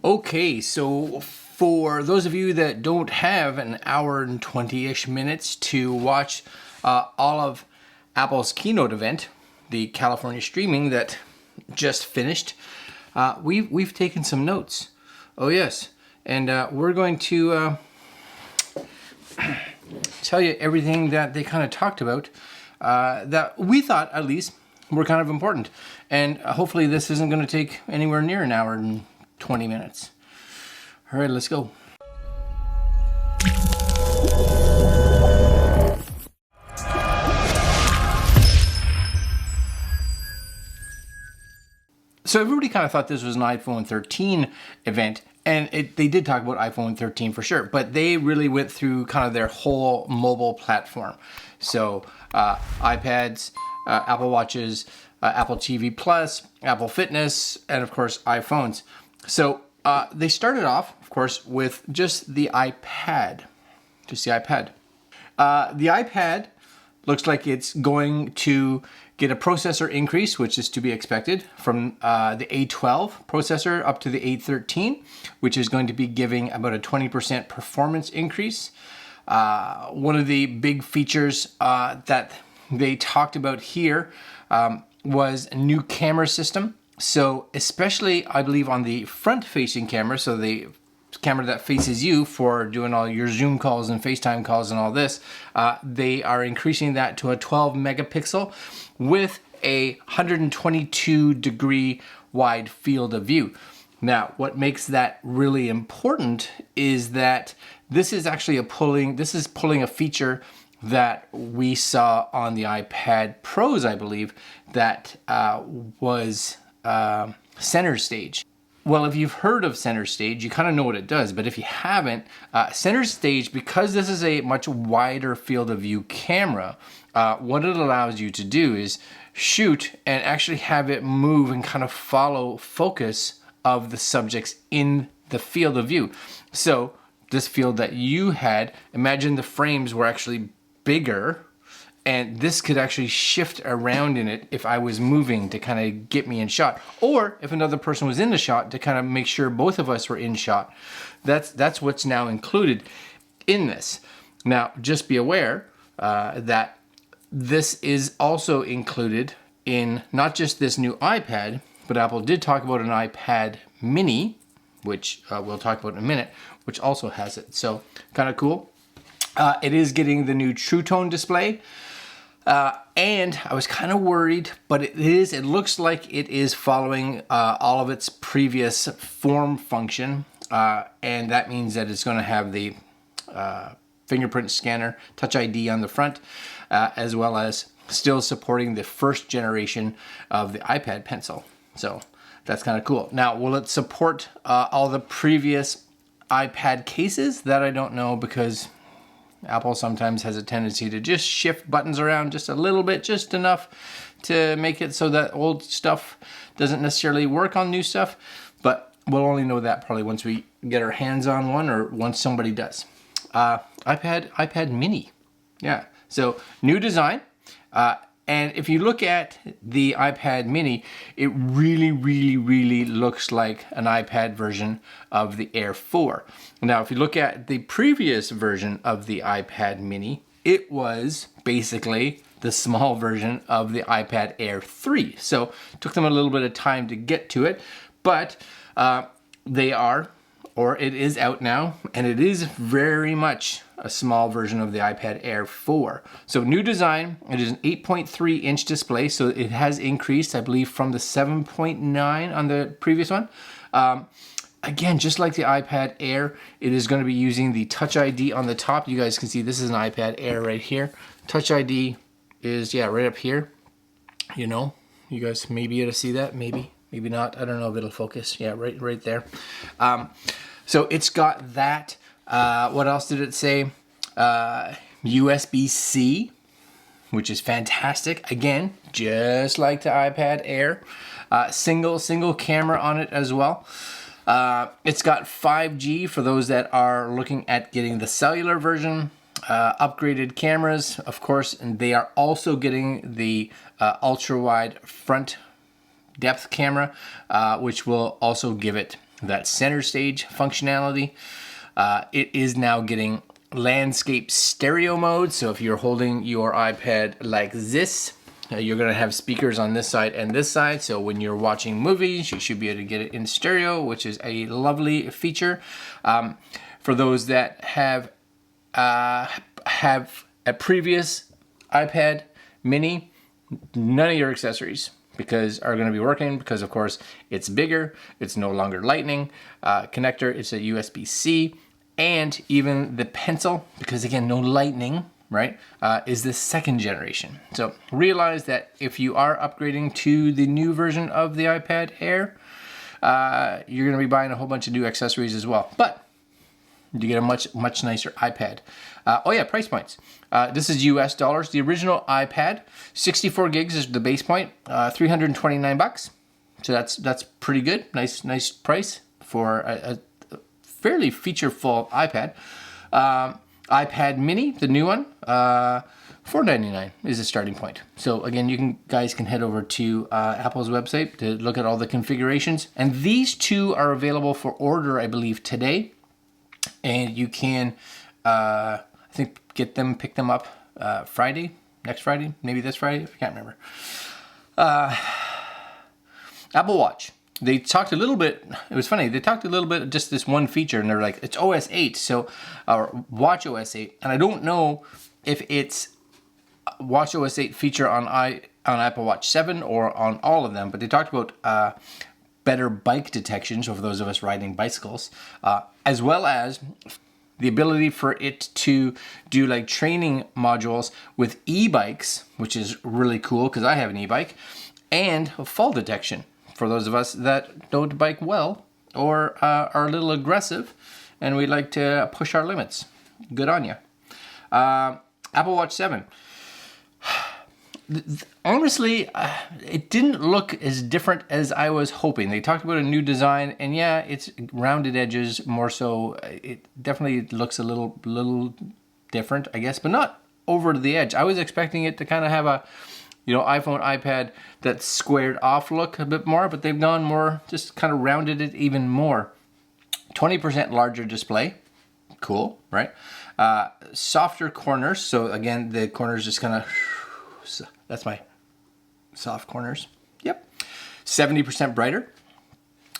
Okay, so for those of you that don't have an hour and 20-ish minutes to watch all of Apple's keynote event, the California streaming that just finished, we've taken some notes. Oh yes, and we're going to tell you everything that they kind of talked about that we thought, at least, were kind of important. And hopefully this isn't going to take anywhere near an hour and 20 minutes. All right, let's go. So everybody kind of thought this was an iPhone 13 event, and they did talk about iPhone 13 for sure, but they really went through kind of their whole mobile platform. So iPads, Apple Watches, Apple TV Plus, Apple Fitness, and of course iPhones. So they started off, of course, with just the iPad. Just the iPad. The iPad looks like it's going to get a processor increase, which is to be expected, from the A12 processor up to the A13, which is going to be giving about a 20% performance increase. One of the big features that they talked about here was a new camera system. So especially, I believe, on the front-facing camera, so the camera that faces you for doing all your Zoom calls and FaceTime calls and all this, they are increasing that to a 12 megapixel with a 122 degree wide field of view. Now, what makes that really important is that this is actually pulling a feature that we saw on the iPad Pros, I believe, that was Center Stage. Well, if you've heard of Center Stage, you kind of know what it does, but if you haven't, Center Stage, because this is a much wider field of view camera, what it allows you to do is shoot and actually have it move and kind of follow focus of the subjects in the field of view. So this field that you had, imagine the frames were actually bigger, and this could actually shift around in it if I was moving to kind of get me in shot, or if another person was in the shot to kind of make sure both of us were in shot. That's what's now included in this. Now, just be aware that this is also included in not just this new iPad, but Apple did talk about an iPad mini, which we'll talk about in a minute, which also has it. So kind of cool. It is getting the new True Tone display. And I was kind of worried, but it looks like it is following all of its previous form function. And that means that it's going to have the fingerprint scanner, Touch ID on the front, as well as still supporting the first generation of the iPad Pencil. So that's kind of cool. Now, will it support all the previous iPad cases? That I don't know, because Apple sometimes has a tendency to just shift buttons around just a little bit, just enough to make it so that old stuff doesn't necessarily work on new stuff. But we'll only know that probably once we get our hands on one, or once somebody does. iPad mini. Yeah, so new design. And if you look at the iPad mini, it really looks like an iPad version of the Air 4. Now, if you look at the previous version of the iPad mini, it was basically the small version of the iPad Air 3. So it took them a little bit of time to get to it, but it is out now, and it is very much a small version of the iPad Air 4. So new design, it is an 8.3 inch display, so it has increased, I believe, from the 7.9 on the previous one. Again, just like the iPad Air, it is going to be using the Touch ID on the top. You guys can see this is an iPad Air right here. Touch ID is, yeah, right up here. You know, you guys may be able to see that, maybe not. I don't know if it'll focus. Yeah, right there. So it's got that. What else did it say? USB-C, which is fantastic. Again, just like the iPad Air. Single camera on it as well. It's got 5G for those that are looking at getting the cellular version. Upgraded cameras, of course, and they are also getting the ultra-wide front depth camera, which will also give it that center stage functionality. It is now getting landscape stereo mode. So if you're holding your iPad like this, you're going to have speakers on this side and this side. So when you're watching movies, you should be able to get it in stereo, which is a lovely feature. For those that have a previous iPad mini, none of your accessories are going to be working because, of course, it's bigger. It's no longer Lightning connector. It's a USB-C. And even the pencil, because again, no Lightning, right, is the 2nd generation. So realize that if you are upgrading to the new version of the iPad Air, you're going to be buying a whole bunch of new accessories as well. But you get a much nicer iPad. Oh yeah, price points. This is US dollars. The original iPad, 64 gigs is the base point, $329. So that's pretty good. Nice price for a fairly feature-full iPad. iPad mini, the new one, $499 is the starting point. So again, guys can head over to Apple's website to look at all the configurations. And these two are available for order, I believe, today. And you can, I think, pick them up next Friday, maybe this Friday, I can't remember. Apple Watch. They talked a little bit, it was funny, they talked a little bit of just this one feature, and they're like, it's OS 8, so, or Watch OS 8, and I don't know if it's Watch OS 8 feature on Apple Watch 7 or on all of them, but they talked about better bike detection, so for those of us riding bicycles, as well as the ability for it to do like training modules with e-bikes, which is really cool because I have an e-bike, and fall detection for those of us that don't bike well or are a little aggressive and we like to push our limits. Good on you. Apple Watch 7. Honestly, it didn't look as different as I was hoping. They talked about a new design, and yeah, it's rounded edges more so. It definitely looks a little different, I guess, but not over the edge. I was expecting it to kind of have a, iPhone, iPad, that squared off look a bit more, but they've gone more, just kind of rounded it even more. 20% larger display. Cool, right? Softer corners. So again, the corners just kind of, that's my soft corners. Yep. 70% brighter.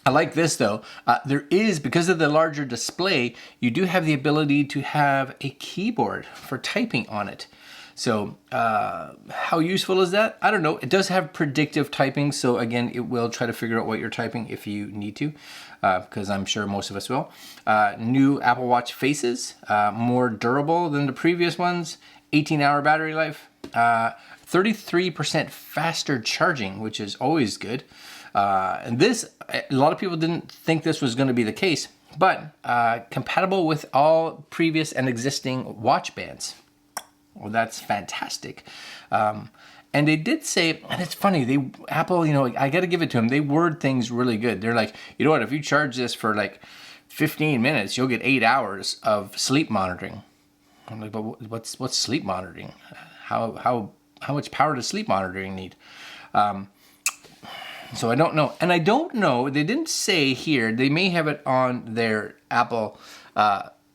I like this though. There is, because of the larger display, you do have the ability to have a keyboard for typing on it. So how useful is that? I don't know. It does have predictive typing. So again, it will try to figure out what you're typing if you need to, because I'm sure most of us will. New Apple Watch faces, more durable than the previous ones. 18-hour battery life. 33% faster charging, which is always good. And this, a lot of people didn't think this was going to be the case, but compatible with all previous and existing watch bands. Well, that's fantastic. And they did say, and it's funny, Apple, I got to give it to them. They word things really good. They're like, you know what, if you charge this for like 15 minutes, you'll get 8 hours of sleep monitoring. I'm like, but what's sleep monitoring? How much power does sleep monitoring need? So I don't know. And I don't know, they didn't say here, they may have it on their Apple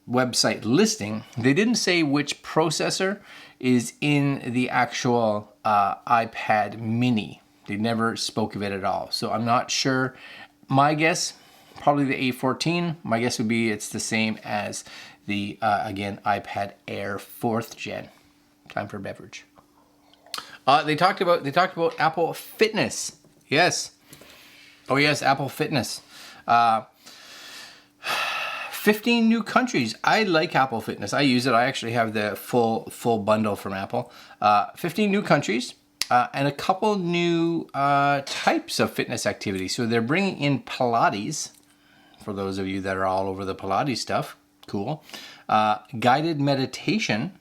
website listing. They didn't say which processor is in the actual iPad mini. They never spoke of it at all. So I'm not sure. My guess, probably the A14. My guess would be it's the same as the, again, iPad Air 4th gen. Time for a beverage. They talked about Apple Fitness. Yes. Oh yes, Apple Fitness. 15 new countries. I like Apple Fitness. I use it. I actually have the full bundle from Apple. 15 new countries and a couple new types of fitness activities. So they're bringing in Pilates, for those of you that are all over the Pilates stuff. Cool. Guided meditation.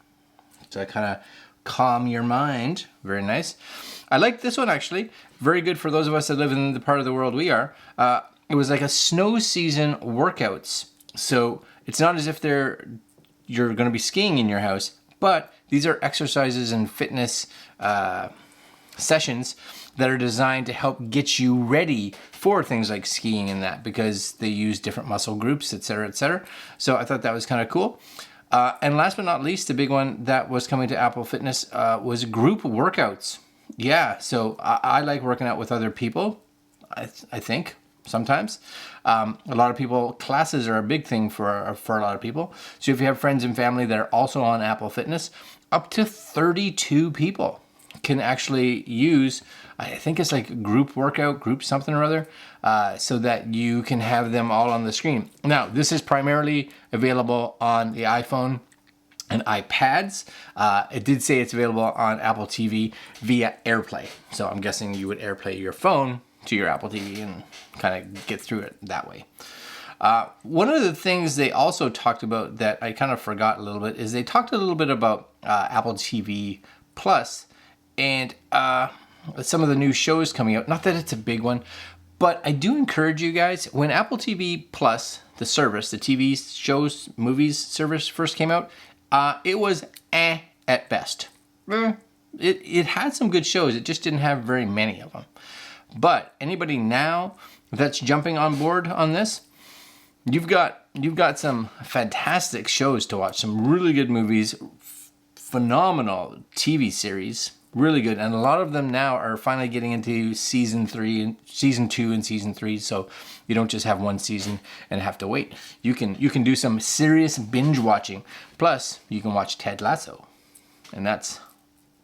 So I kind of calm your mind. Very nice. I like this one actually. Very good for those of us that live in the part of the world we are. It was like a snow season workouts. So it's not as if you're going to be skiing in your house, but these are exercises and fitness sessions that are designed to help get you ready for things like skiing and that, because they use different muscle groups, etc., etc. So I thought that was kind of cool. And last but not least, the big one that was coming to Apple Fitness was group workouts. Yeah, so I like working out with other people, I think, sometimes. A lot of people, classes are a big thing for a lot of people. So if you have friends and family that are also on Apple Fitness, up to 32 people can actually use, I think it's like group workout, group something or other, so that you can have them all on the screen. Now, this is primarily available on the iPhone and iPads. It did say it's available on Apple TV via AirPlay. So I'm guessing you would AirPlay your phone to your Apple TV and kind of get through it that way. One of the things they also talked about that I kind of forgot a little bit is they talked a little bit about Apple TV Plus and some of the new shows coming out. Not that it's a big one, but I do encourage you guys, when Apple TV Plus, the service, the TV shows, movies service first came out, it was at best. It had some good shows, it just didn't have very many of them. But anybody now that's jumping on board on this, you've got some fantastic shows to watch, some really good movies, phenomenal TV series, really good, and a lot of them now are finally getting into season 2 and season 3, so you don't just have one season and have to wait. You can do some serious binge watching. Plus, you can watch Ted Lasso, and that's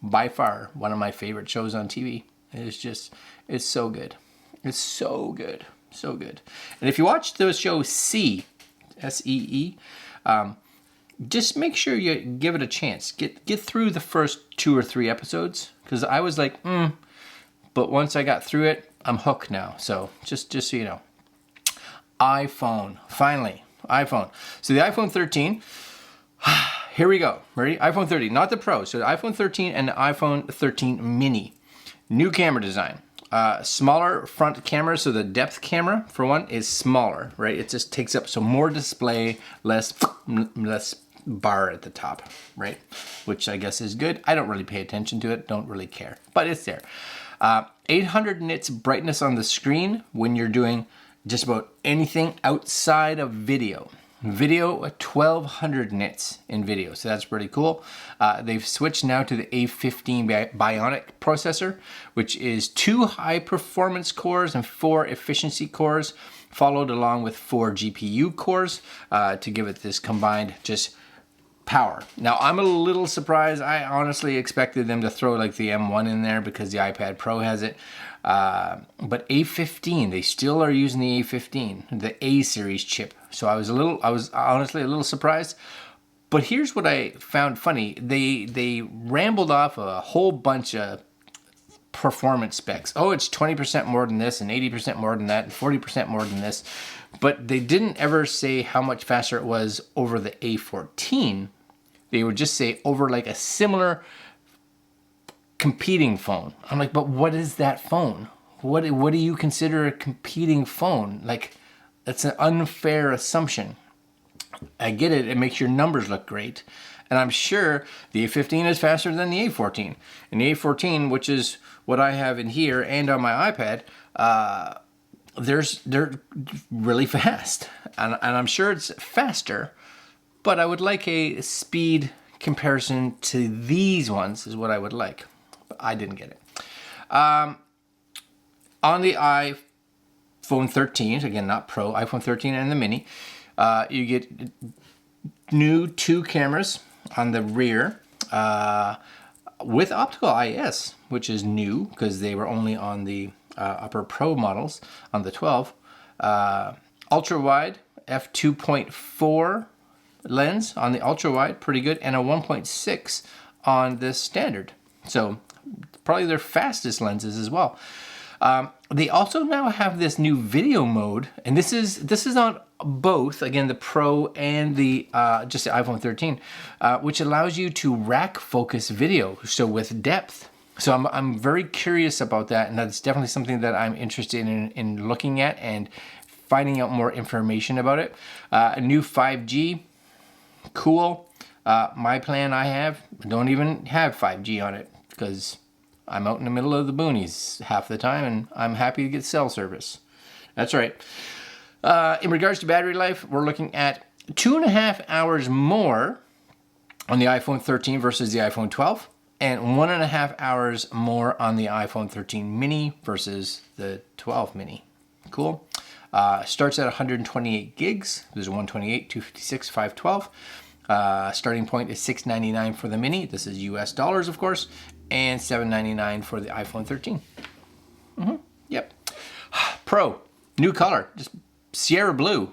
by far one of my favorite shows on TV. It's so good. It's so good. So good. And if you watch the show See, S-E-E, just make sure you give it a chance. Get through the first 2 or 3 episodes, because I was like, but once I got through it, I'm hooked now. So just so you know. iPhone, finally, iPhone. So the iPhone 13, here we go. Ready? iPhone 13, not the Pro. So the iPhone 13 and the iPhone 13 mini. New camera design. Smaller front camera, so the depth camera, for one, is smaller, right? It just takes up some more display, less bar at the top, right? Which I guess is good. I don't really pay attention to it, don't really care, but it's there. 800 nits brightness on the screen when you're doing just about anything outside of video. Video, 1200 nits in video, so that's pretty cool. They've switched now to the A15 Bionic Processor, which is 2 high performance cores and 4 efficiency cores, followed along with 4 GPU cores to give it this combined just power. Now, I'm a little surprised. I honestly expected them to throw like the M1 in there because the iPad Pro has it. But A15, they still are using the A15, the A series chip. So I was honestly a little surprised. But here's what I found funny. They rambled off a whole bunch of performance specs. Oh, it's 20% more than this and 80% more than that and 40% more than this. But they didn't ever say how much faster it was over the A14. They would just say over like a similar competing phone. I'm like, but what is that phone? What do you consider a competing phone? Like, that's an unfair assumption. I get it. It makes your numbers look great. And I'm sure the A15 is faster than the A14. And the A14, which is what I have in here and on my iPad, they're really fast. And I'm sure it's faster, but I would like a speed comparison to these ones is what I would like. But I didn't get it. On the iPhone 13, again, not Pro, iPhone 13 and the mini, you get new 2 cameras on the rear with optical IS, which is new because they were only on the upper Pro models on the 12. Ultra wide f2.4 lens on the ultra wide, pretty good, and a 1.6 on the standard. So probably their fastest lenses as well. They also now have this new video mode, and this is on both, again, the Pro and the just the iPhone 13, which allows you to rack focus video, so with depth. So I'm very curious about that, and that's definitely something that I'm interested in looking at and finding out more information about it. A new 5G, cool. My plan I don't even have 5G on it because I'm out in the middle of the boonies half the time, and I'm happy to get cell service. That's right. In regards to battery life, we're looking at 2.5 hours more on the iPhone 13 versus the iPhone 12, and 1.5 hours more on the iPhone 13 mini versus the 12 mini. Cool. Starts at 128 gigs. There's 128, 256, 512. Starting point is $699 for the mini. This is US dollars, of course, and $799 for the iPhone 13. Yep. Pro, new color, just Sierra Blue.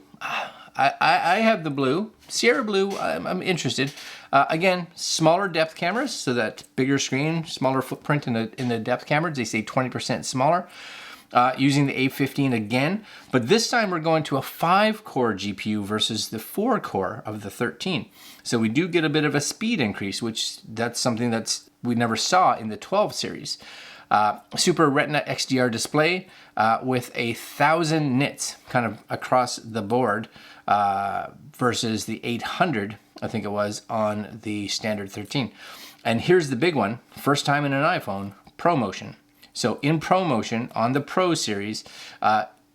I have the blue. Sierra Blue, I'm interested. Again, smaller depth cameras, so that bigger screen, smaller footprint in the depth cameras. They say 20% smaller. Using the A15 again, but this time we're going to a 5-core GPU versus the 4-core of the 13. So we do get a bit of a speed increase, which that's something we never saw in the 12 series. Super Retina XDR display with 1,000 nits kind of across the board versus the 800, I think it was, on the standard 13. And here's the big one, first time in an iPhone, ProMotion. So in ProMotion on the Pro series,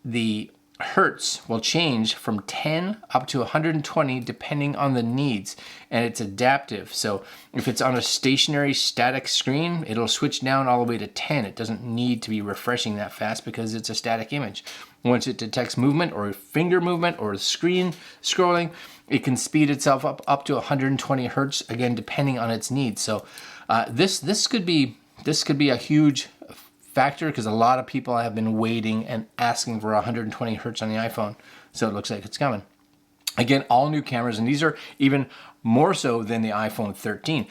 the hertz will change from 10 up to 120 depending on the needs, and it's adaptive. So if it's on a stationary static screen, it'll switch down all the way to 10. It doesn't need to be refreshing that fast because it's a static image. Once it detects movement or finger movement or screen scrolling, it can speed itself up to 120 hertz, again depending on its needs. So this could be a huge factor because a lot of people have been waiting and asking for 120 hertz on the iPhone, so it looks like it's coming. Again, all new cameras, and these are even more so than the iPhone 13.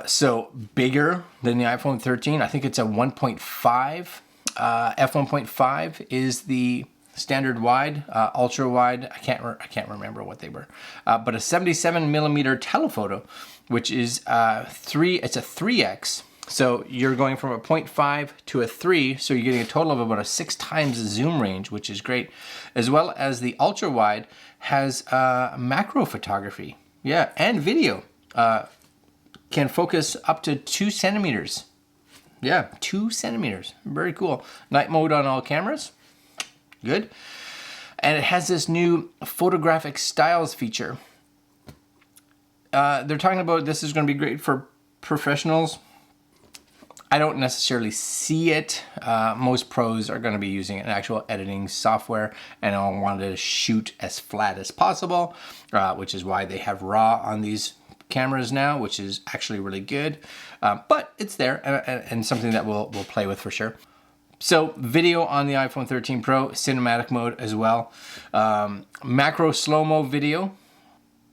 So bigger than the iPhone 13. I think it's a 1.5. F1.5 is the standard wide. Ultra wide, I can't remember what they were. But a 77 millimeter telephoto, which is it's a 3x. So you're going from a 0.5 to a 3, so you're getting a total of about a 6 times zoom range, which is great. As well as the ultra wide has macro photography, and video. Can focus up to 2 centimeters. 2 centimeters, very cool. Night mode on all cameras, good. And it has this new photographic styles feature. They're talking about this is going to be great for professionals. I don't necessarily see it. Most pros are going to be using an actual editing software, and I wanted to shoot as flat as possible, which is why they have RAW on these cameras now, which is actually really good. But it's there and something that we'll play with for sure. So video on the iPhone 13 Pro, cinematic mode as well. Macro slow-mo video,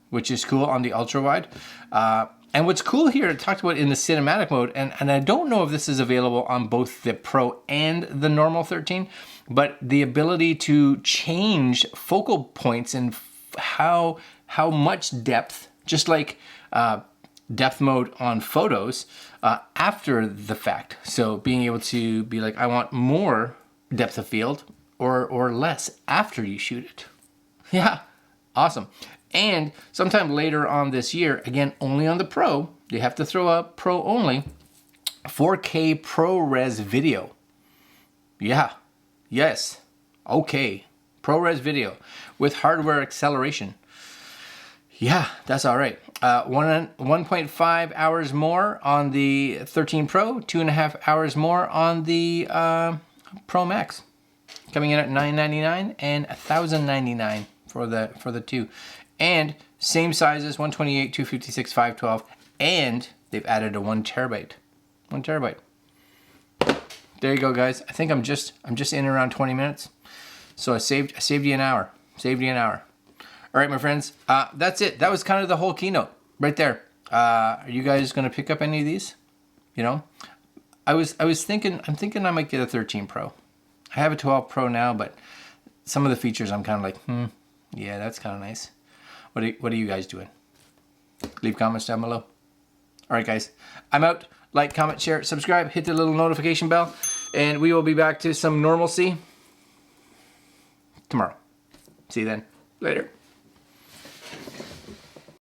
which is cool on the ultra wide. And what's cool here, it talked about in the cinematic mode, and I don't know if this is available on both the Pro and the normal 13, but the ability to change focal points and how much depth, just like depth mode on photos, after the fact. So being able to be like, I want more depth of field or less after you shoot it. Yeah, awesome. And sometime later on this year, again, only on the Pro, you have to throw up Pro only, 4K ProRes video. Yeah, yes, okay, ProRes video with hardware acceleration. Yeah, that's all right. 1.5 hours more on the 13 Pro, 2.5 hours more on the Pro Max. Coming in at $999 and $1,099 for the two. And same sizes, 128, 256, 512, and they've added a 1 terabyte. 1 terabyte. There you go, guys. I think I'm just in around 20 minutes. So I saved you an hour. Saved you an hour. All right, my friends. That's it. That was kind of the whole keynote right there. Are you guys going to pick up any of these? You know, I was thinking. I'm thinking I might get a 13 Pro. I have a 12 Pro now, but some of the features I'm kind of like, yeah, that's kind of nice. What are you guys doing? Leave comments down below. All right, guys. I'm out. Like, comment, share, subscribe, hit the little notification bell, and we will be back to some normalcy tomorrow. See you then. Later.